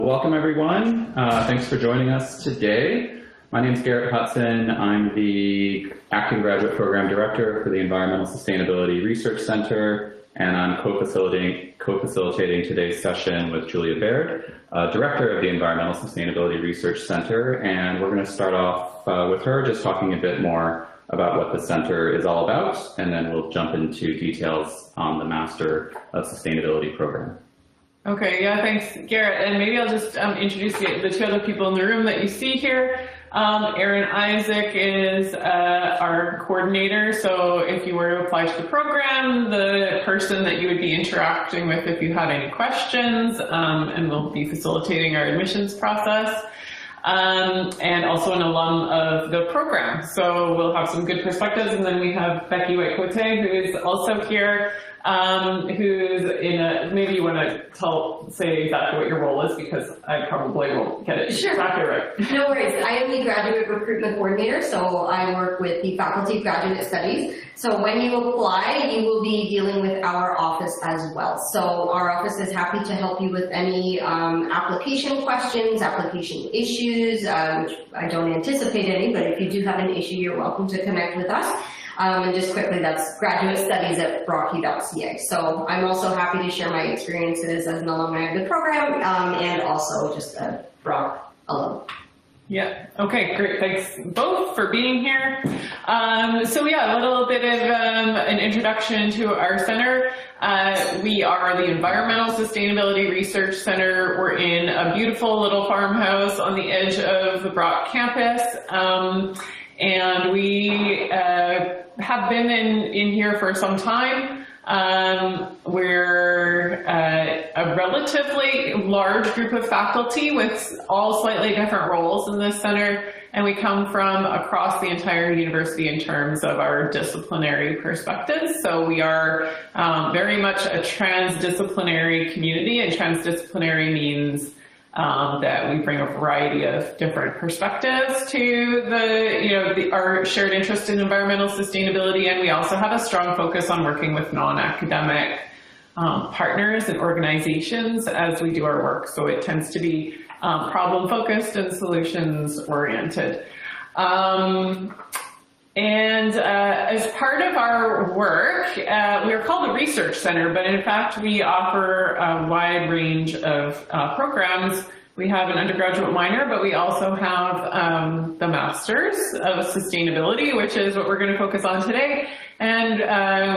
Welcome everyone. Thanks for joining us today. My name is Garrett Hudson. I'm the Acting Graduate Program Director for the Environmental Sustainability Research Center, and I'm co-facilitating today's session with Julia Baird, Director of the Environmental Sustainability Research Center, and we're going to start off with her just talking a bit more about what the center is all about, and then we'll jump into details on the Master of Sustainability program. Okay, yeah, thanks, Garrett. And maybe I'll just introduce the two other people in the room that you see here. Erin Isaac is our coordinator, so if you were to apply to the program, the person that you would be interacting with if you had any questions, and we'll be facilitating our admissions process. And also an alum of the program, so we'll have some good perspectives. And then we have Becky White-Cote, who is also here, who's in a, maybe you want to say exactly what your role is, because I probably won't get it exactly right. No worries. I am the graduate recruitment coordinator, so I work with the Faculty of Graduate Studies. So when you apply, you will be dealing with our office as well. So our office is happy to help you with any application questions, application issues, which I don't anticipate any, but if you do have an issue, you're welcome to connect with us. And just quickly, that's graduatestudies@brocky.ca. So I'm also happy to share my experiences as an alumni of the program, and also just a Brock alum. Yeah, okay, great. Thanks both for being here. So yeah, a little bit of an introduction to our center. We are the Environmental Sustainability Research Center. We're in a beautiful little farmhouse on the edge of the Brock campus. And we have been in here for some time. We're a relatively large group of faculty with all slightly different roles in this center, and we come from across the entire university in terms of our disciplinary perspectives. So we are very much a transdisciplinary community, and transdisciplinary means that we bring a variety of different perspectives to our shared interest in environmental sustainability, and we also have a strong focus on working with non-academic partners and organizations as we do our work. So it tends to be problem-focused and solutions-oriented. As part of our work, we are called the Research Center, but in fact we offer a wide range of programs. We have an undergraduate minor, but we also have the Masters of Sustainability, which is what we're going to focus on today. And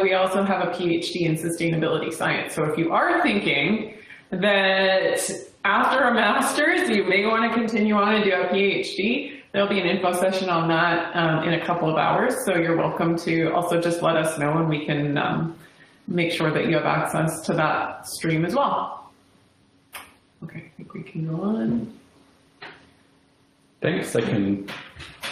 we also have a PhD in Sustainability Science. So if you are thinking that after a Master's, you may want to continue on and do a PhD, there'll be an info session on that in a couple of hours, so you're welcome to also just let us know, and we can make sure that you have access to that stream as well. Okay, I think we can go on. Thanks. I can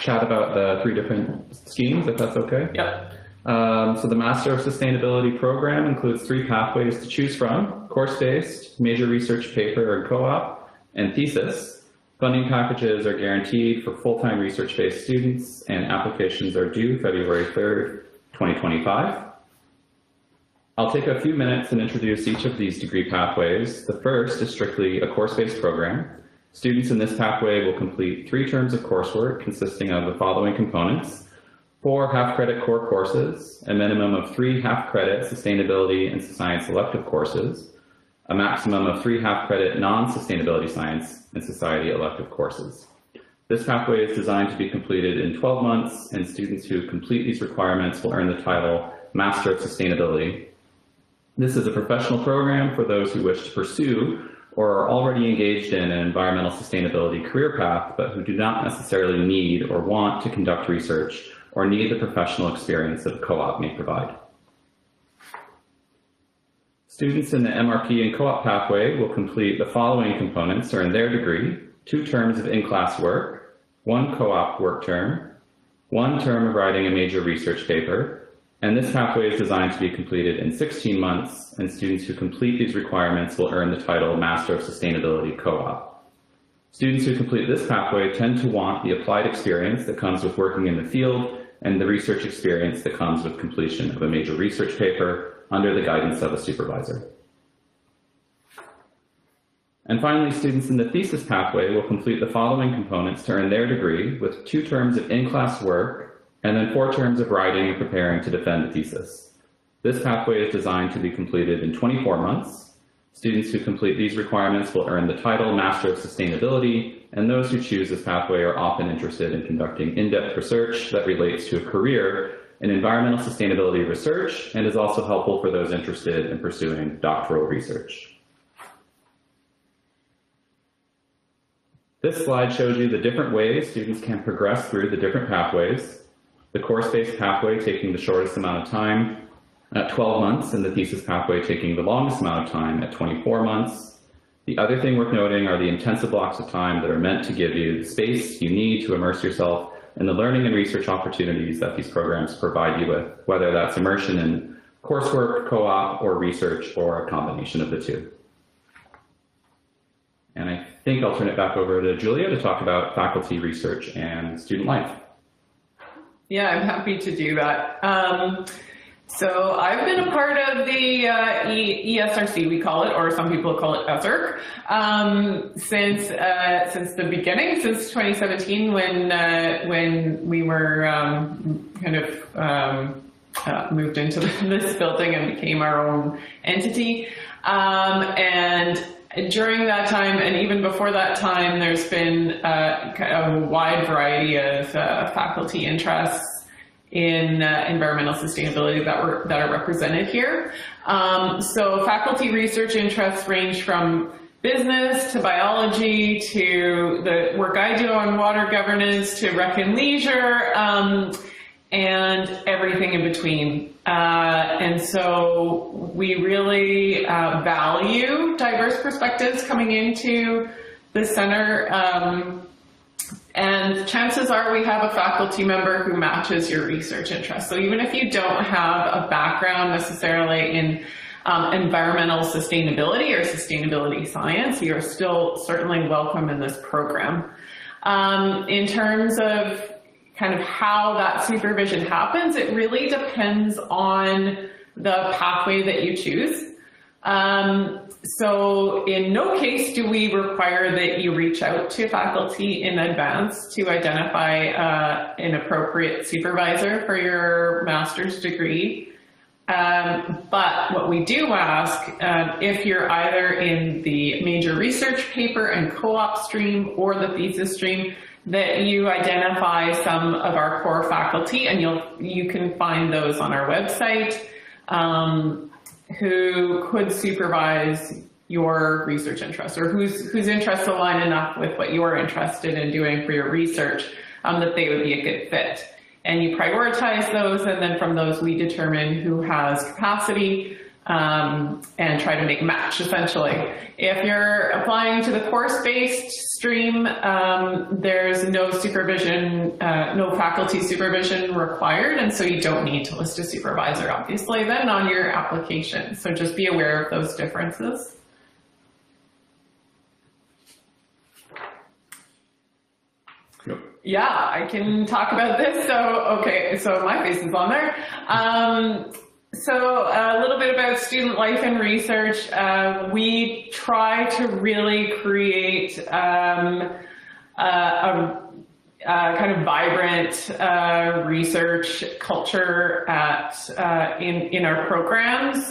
chat about the 3 different schemes, if that's okay. Yep. So the Master of Sustainability program includes 3 pathways to choose from: course-based, major research paper or co-op, and thesis. Funding packages are guaranteed for full-time research-based students, and applications are due February 3rd, 2025. I'll take a few minutes and introduce each of these degree pathways. The first is strictly a course-based program. Students in this pathway will complete 3 terms of coursework consisting of the following components: 4 half-credit core courses, a minimum of 3 half-credit sustainability and science elective courses, a maximum of 3 half-credit non-sustainability science and society elective courses. This pathway is designed to be completed in 12 months, and students who complete these requirements will earn the title Master of Sustainability. This is a professional program for those who wish to pursue or are already engaged in an environmental sustainability career path, but who do not necessarily need or want to conduct research or need the professional experience that a co-op may provide. Students in the MRP and co-op pathway will complete the following components to earn their degree: 2 terms of in-class work, 1 co-op work term, 1 term of writing a major research paper, and this pathway is designed to be completed in 16 months, and students who complete these requirements will earn the title Master of Sustainability Co-op. Students who complete this pathway tend to want the applied experience that comes with working in the field and the research experience that comes with completion of a major research paper under the guidance of a supervisor. And finally, students in the thesis pathway will complete the following components to earn their degree with 2 terms of in-class work and then 4 terms of writing and preparing to defend the thesis. This pathway is designed to be completed in 24 months. Students who complete these requirements will earn the title Master of Sustainability, and those who choose this pathway are often interested in conducting in-depth research that relates to a career in environmental sustainability research and is also helpful for those interested in pursuing doctoral research. This slide shows you the different ways students can progress through the different pathways. The course-based pathway taking the shortest amount of time at 12 months, and the thesis pathway taking the longest amount of time at 24 months. The other thing worth noting are the intensive blocks of time that are meant to give you the space you need to immerse yourself in the learning and research opportunities that these programs provide you with, whether that's immersion in coursework, co-op, or research, or a combination of the two. And I think I'll turn it back over to Julia to talk about faculty research and student life. Yeah, I'm happy to do that. So I've been a part of the ESRC, we call it, or some people call it ESRC, since the beginning, since 2017, when we were moved into this building and became our own entity. And during that time, and even before that time, there's been a wide variety of faculty interests in environmental sustainability that are represented here. So faculty research interests range from business to biology to the work I do on water governance to rec and leisure, and everything in between. And so we really value diverse perspectives coming into the center. And chances are we have a faculty member who matches your research interests. So even if you don't have a background necessarily in environmental sustainability or sustainability science, you are still certainly welcome in this program. In terms of kind of how that supervision happens, it really depends on the pathway that you choose. So in no case do we require that you reach out to faculty in advance to identify an appropriate supervisor for your master's degree. But what we do ask, if you're either in the major research paper and co-op stream or the thesis stream, that you identify some of our core faculty, and you can find those on our website, who could supervise your research interests, or whose interests align enough with what you're interested in doing for your research that they would be a good fit. And you prioritize those, and then from those we determine who has capacity and try to make a match, essentially. If you're applying to the course-based stream, there's no supervision, no faculty supervision required, and so you don't need to list a supervisor, obviously, then on your application. So just be aware of those differences. Yep. Yeah, I can talk about this. So, okay, so my face is on there. So a little bit about student life and research. We try to really create a kind of vibrant research culture in our programs.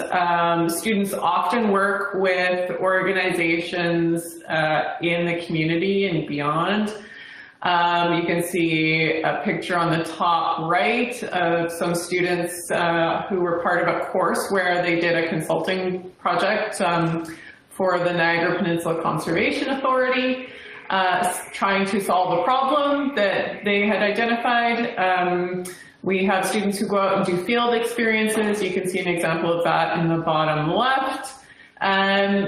Students often work with organizations in the community and beyond. You can see a picture on the top right of some students who were part of a course where they did a consulting project for the Niagara Peninsula Conservation Authority, trying to solve a problem that they had identified. We have students who go out and do field experiences. You can see an example of that in the bottom left.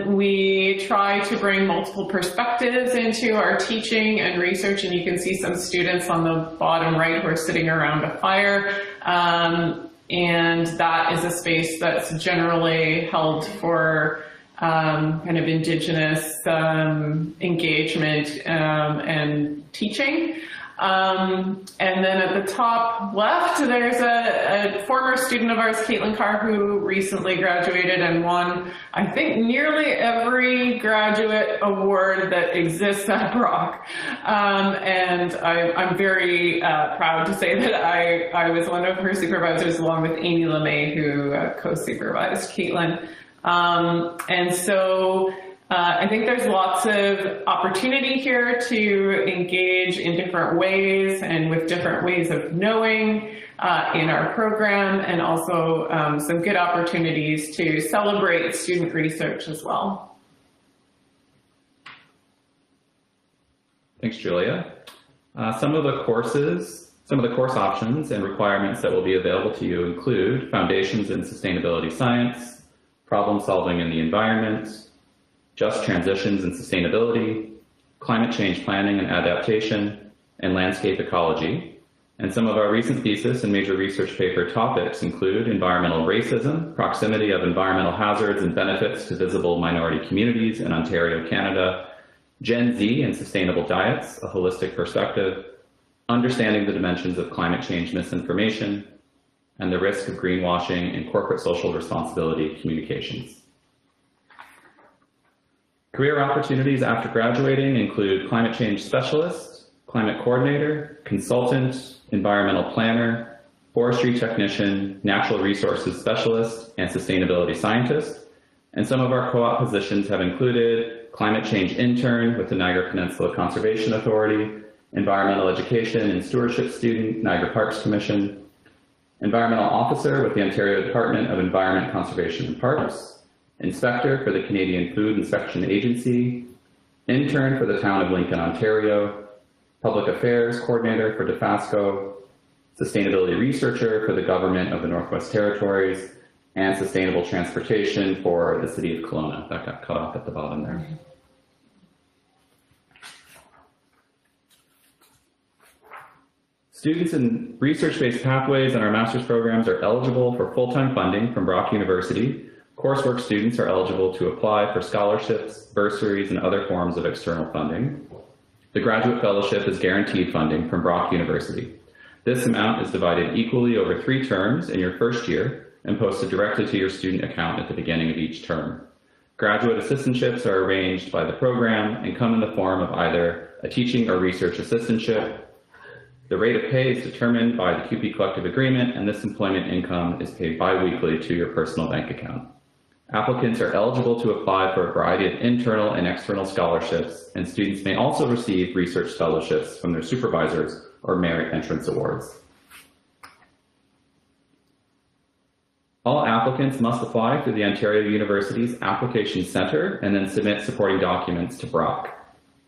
We try to bring multiple perspectives into our teaching and research, and you can see some students on the bottom right who are sitting around a fire, and that is a space that's generally held for kind of Indigenous engagement and teaching. And then at the top left, there's a former student of ours, Caitlin Carr, who recently graduated and won, I think, nearly every graduate award that exists at Brock. And I'm very proud to say that I was one of her supervisors along with Amy LeMay, who co-supervised Caitlin. And so I think there's lots of opportunity here to engage in different ways and with different ways of knowing in our program, and also some good opportunities to celebrate student research as well. Thanks, Julia. Some of the course options and requirements that will be available to you include Foundations in Sustainability Science, Problem Solving in the Environment, Just Transitions and Sustainability, Climate Change Planning and Adaptation, and Landscape Ecology. And some of our recent thesis and major research paper topics include Environmental Racism, Proximity of Environmental Hazards and Benefits to Visible Minority Communities in Ontario, Canada, Gen Z and Sustainable Diets, a Holistic Perspective, Understanding the Dimensions of Climate Change Misinformation, and the Risk of Greenwashing in Corporate Social Responsibility Communications. Career opportunities after graduating include Climate Change Specialist, Climate Coordinator, Consultant, Environmental Planner, Forestry Technician, Natural Resources Specialist, and Sustainability Scientist. And some of our co-op positions have included Climate Change Intern with the Niagara Peninsula Conservation Authority, Environmental Education and Stewardship Student, Niagara Parks Commission, Environmental Officer with the Ontario Department of Environment, Conservation and Parks, Inspector for the Canadian Food Inspection Agency, Intern for the Town of Lincoln, Ontario, Public Affairs Coordinator for DeFasco, Sustainability Researcher for the Government of the Northwest Territories, and Sustainable Transportation for the City of Kelowna. That got cut off at the bottom there. Students in research-based pathways in our master's programs are eligible for full-time funding from Brock University. Coursework students are eligible to apply for scholarships, bursaries, and other forms of external funding. The graduate fellowship is guaranteed funding from Brock University. This amount is divided equally over 3 terms in your first year and posted directly to your student account at the beginning of each term. Graduate assistantships are arranged by the program and come in the form of either a teaching or research assistantship. The rate of pay is determined by the CUPE collective agreement, and this employment income is paid bi-weekly to your personal bank account. Applicants are eligible to apply for a variety of internal and external scholarships, and students may also receive research fellowships from their supervisors or merit entrance awards. All applicants must apply through the Ontario University's Application Centre and then submit supporting documents to Brock.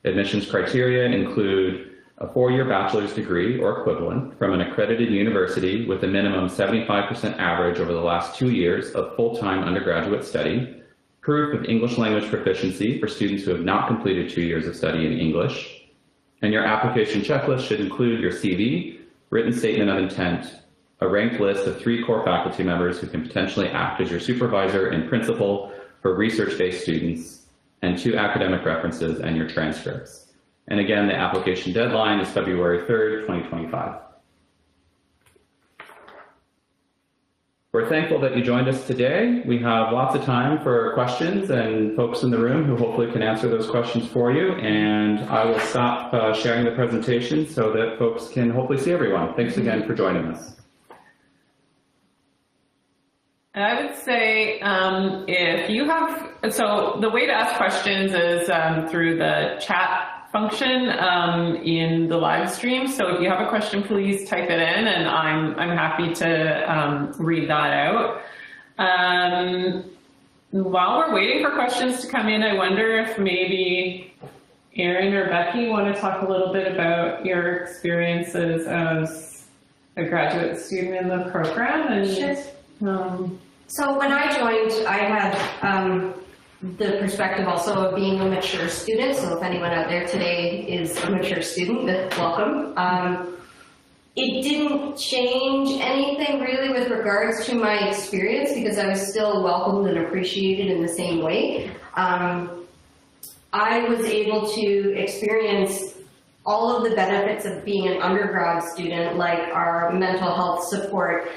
Admissions criteria include a 4-year bachelor's degree or equivalent from an accredited university with a minimum 75% average over the last 2 years of full-time undergraduate study, proof of English language proficiency for students who have not completed 2 years of study in English, and your application checklist should include your CV, written statement of intent, a ranked list of 3 core faculty members who can potentially act as your supervisor and principal for research-based students, and 2 academic references and your transcripts. And again, the application deadline is February 3rd, 2025. We're thankful that you joined us today. We have lots of time for questions and folks in the room who hopefully can answer those questions for you. And I will stop sharing the presentation so that folks can hopefully see everyone. Thanks again for joining us. And I would say if you have, so the way to ask questions is through the chat function in the live stream. So if you have a question, please type it in and I'm happy to read that out. While we're waiting for questions to come in, I wonder if maybe Erin or Becky want to talk a little bit about your experiences as a graduate student in the program. And, sure. So when I joined, I had the perspective also of being a mature student. So if anyone out there today is a mature student, then welcome. It didn't change anything really with regards to my experience because I was still welcomed and appreciated in the same way. I was able to experience all of the benefits of being an undergrad student, like our mental health support,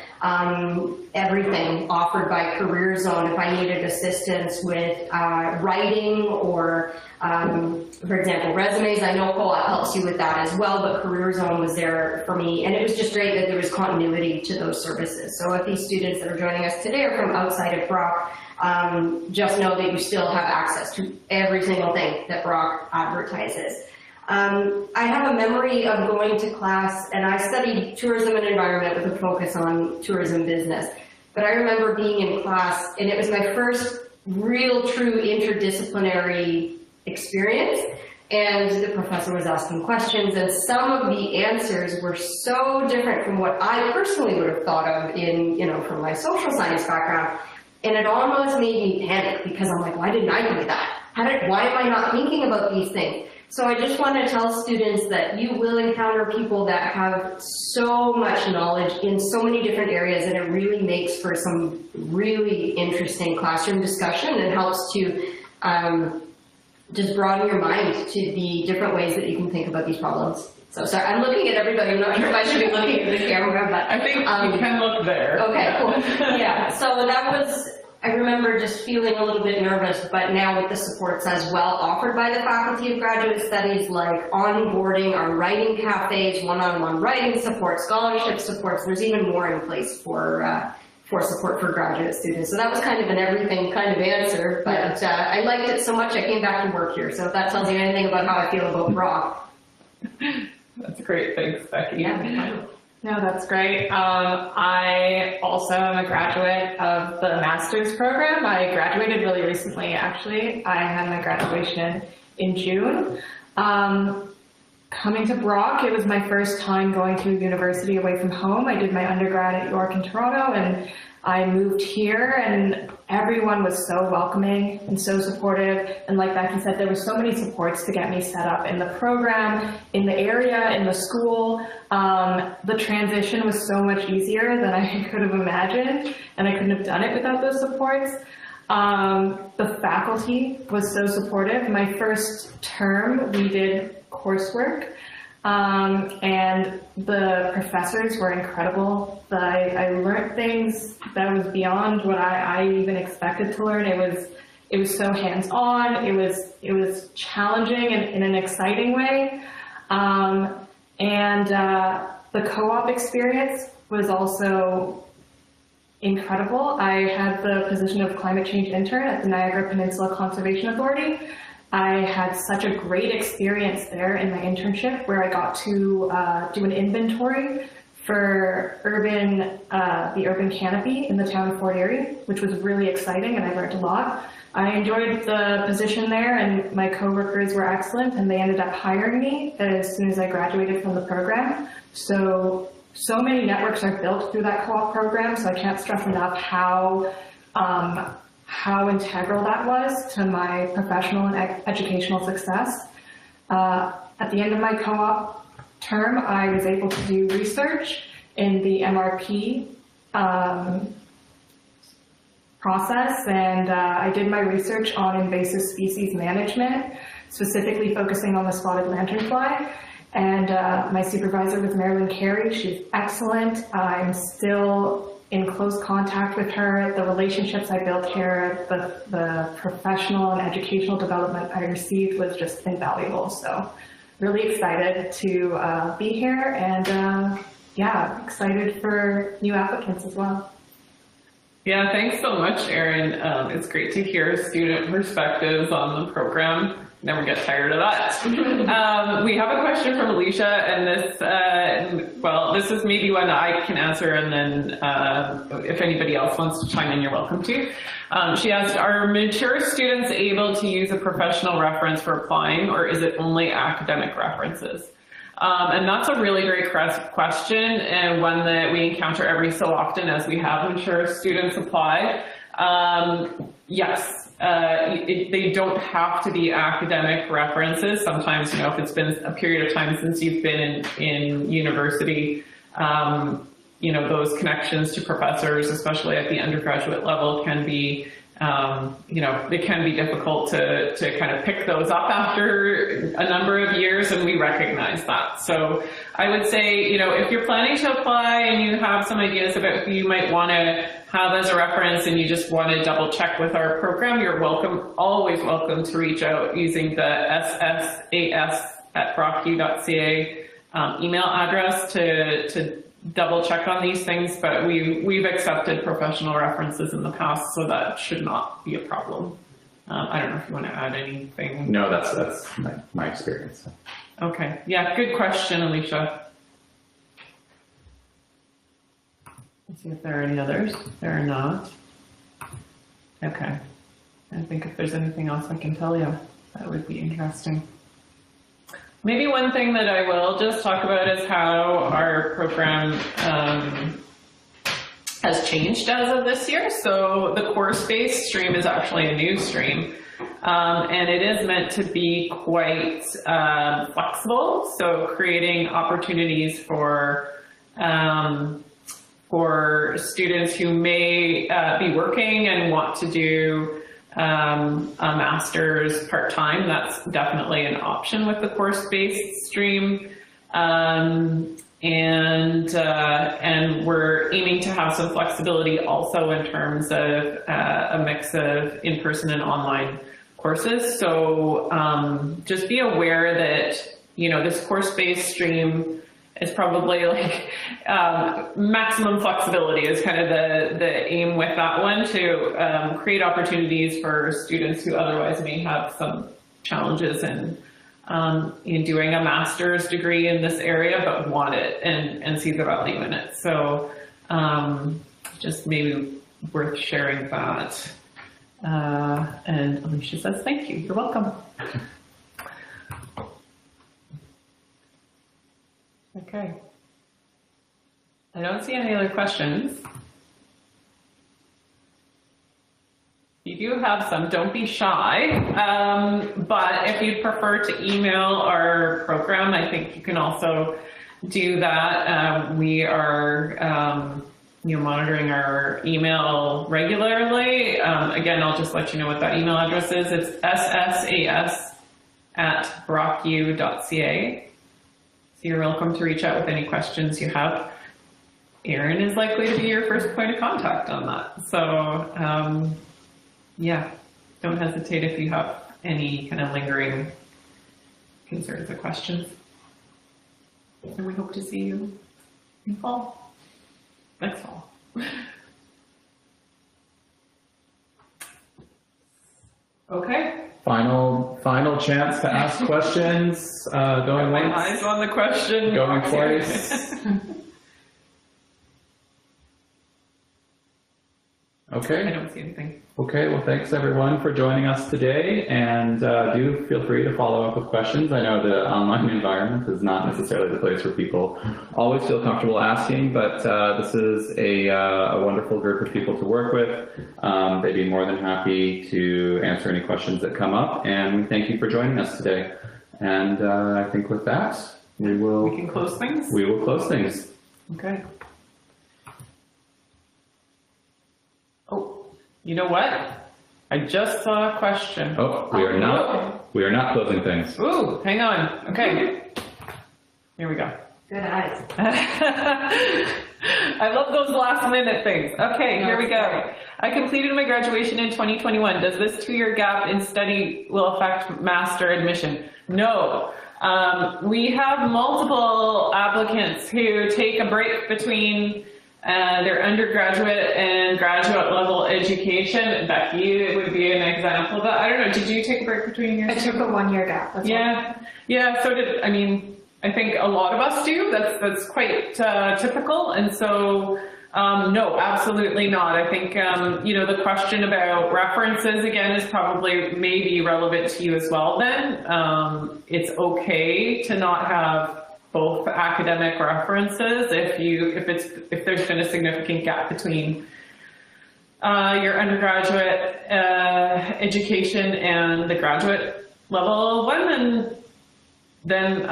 everything offered by Career Zone. If I needed assistance with writing or, for example, resumes, I know Co-op helps you with that as well, but Career Zone was there for me. And it was just great that there was continuity to those services. So if these students that are joining us today are from outside of Brock, just know that you still have access to every single thing that Brock advertises. I have a memory of going to class, and I studied tourism and environment with a focus on tourism business. But I remember being in class, and it was my first real, true interdisciplinary experience. And the professor was asking questions, and some of the answers were so different from what I personally would have thought of in, from my social science background. And it almost made me panic because I'm like, why didn't I do that? Why am I not thinking about these things? So I just want to tell students that you will encounter people that have so much knowledge in so many different areas, and it really makes for some really interesting classroom discussion and helps to just broaden your mind to the different ways that you can think about these problems. So sorry, I'm looking at everybody. I'm not sure if I should be looking at the camera, but I think you can look there. Okay, cool. Yeah, so that was, I remember just feeling a little bit nervous, but now with the supports as well offered by the Faculty of Graduate Studies, like onboarding, our writing cafes, one-on-one writing support, scholarship supports, there's even more in place for support for graduate students. So that was kind of an everything kind of answer, but I liked it so much I came back to work here. So if that tells you anything about how I feel about Brock. That's great. Thanks, Becky. Yeah. No, that's great. I also am a graduate of the master's program. I graduated really recently, actually. I had my graduation in June. Coming to Brock, it was my first time going to university away from home. I did my undergrad at York in Toronto, and I moved here, and everyone was so welcoming and so supportive. And like Becky said, there were so many supports to get me set up in the program, in the area, in the school. The transition was so much easier than I could have imagined, and I couldn't have done it without those supports. The faculty was so supportive. My first term, we did coursework, and the professors were incredible. I learned things that was beyond what I even expected to learn. It was so hands-on. It was challenging in an exciting way, and the co-op experience was also incredible. I had the position of climate change intern at the Niagara Peninsula Conservation Authority. I had such a great experience there in my internship where I got to do an inventory for the urban canopy in the town of Fort Erie, which was really exciting, and I learned a lot. I enjoyed the position there, and my coworkers were excellent, and they ended up hiring me as soon as I graduated from the program. So many networks are built through that co-op program, so I can't stress enough how integral that was to my professional and educational success. At the end of my co-op term, I was able to do research in the MRP process, and I did my research on invasive species management, specifically focusing on the spotted lanternfly. And my supervisor was Marilyn Carey. She's excellent. I'm still in close contact with her. The relationships I built here, the professional and educational development I received was just invaluable. So really excited to be here, and yeah, excited for new applicants as well. Yeah, thanks so much, Erin. It's great to hear student perspectives on the program. Never get tired of that. We have a question from Alicia, and this is maybe one I can answer, and then if anybody else wants to chime in, you're welcome to. She asked, are mature students able to use a professional reference for applying, or is it only academic references? And that's a really great question, and one that we encounter every so often as we have mature students apply. Yes. They don't have to be academic references. Sometimes, if it's been a period of time since you've been in university, those connections to professors, especially at the undergraduate level, can be you know, it can be difficult to kind of pick those up after a number of years, and we recognize that. So I would say, you know, if you're planning to apply and you have some ideas about who you might want to have as a reference and you just want to double check with our program, you're welcome, always welcome to reach out using the ssas@brocku.ca email address to double check on these things, but we've accepted professional references in the past, so that should not be a problem. I don't know if you want to add anything. No, that's my experience. Okay, yeah, good question, Alicia. Let's see if there are any others. There are not. Okay, I think if there's anything else I can tell you, that would be interesting. Maybe one thing that I will just talk about is how our program has changed as of this year. So the course-based stream is actually a new stream, and it is meant to be quite flexible. So creating opportunities for students who may be working and want to do a master's part-time. That's definitely an option with the course-based stream. And we're aiming to have some flexibility also in terms of a mix of in-person and online courses. So just be aware that, you know, this course-based stream is probably like maximum flexibility is kind of the aim with that one, to create opportunities for students who otherwise may have some challenges in doing a master's degree in this area but want it and see the value in it. So just maybe worth sharing that. And Alicia says, thank you, you're welcome. Okay. I don't see any other questions. If you do have some, don't be shy. But if you prefer to email our program, I think you can also do that. We are monitoring our email regularly. Again, I'll just let you know what that email address is. It's ssas@brocku.ca. So you're welcome to reach out with any questions you have. Erin is likely to be your first point of contact on that. So yeah, don't hesitate if you have any kind of lingering concerns or questions. And we hope to see you in fall, next fall. Okay. Final chance to ask questions. Going My once. eyes on the question. Going twice. I Okay. don't see anything. Okay. Well, thanks everyone for joining us today, and do feel free to follow up with questions. I know the online environment is not necessarily the place where people always feel comfortable asking, but this is a wonderful group of people to work with. They'd be more than happy to answer any questions that come up, and we thank you for joining us today. And I think with that, we can close things. will close things. Okay. Oh, you know what? I just saw a question. Oh, we are not closing things. Ooh, hang on. Okay. Here we go. Good eyes. I love those last minute things. Okay, here we go. I completed my graduation in 2021. Does this 2-year gap in study will affect master admission? No. We have multiple applicants who take a break between their undergraduate and graduate level education. Becky, it would be an example of that. I don't know, did you take a break between yours? I took a 1-year gap. That's Yeah, so did, I think a lot of us do. That's quite typical. And so, no, absolutely not. I think, the question about references, again, is probably maybe relevant to you as well then. It's okay to not have both academic references if there's been a significant gap between your undergraduate education and the graduate level one, and then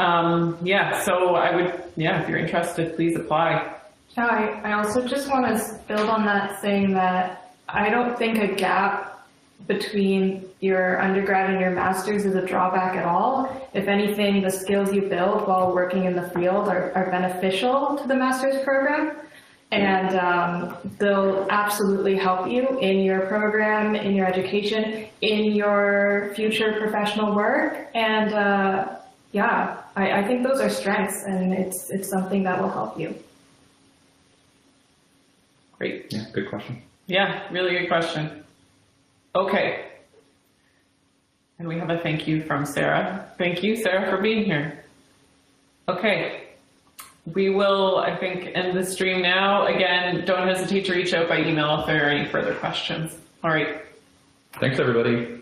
so I would, if you're interested, please apply. I also just want to build on that, saying that I don't think a gap between your undergrad and your master's is a drawback at all. If anything, the skills you build while working in the field are beneficial to the master's program. And they'll absolutely help you in your program, in your education, in your future professional work. And yeah, I think those are strengths, and it's something that will help you. Great. Yeah, good question. Yeah, really good question. Okay. And we have a thank you from Sarah. Thank you, Sarah, for being here. Okay. We will, I think, end the stream now. Again, don't hesitate to reach out by email if there are any further questions. All right. Thanks, everybody.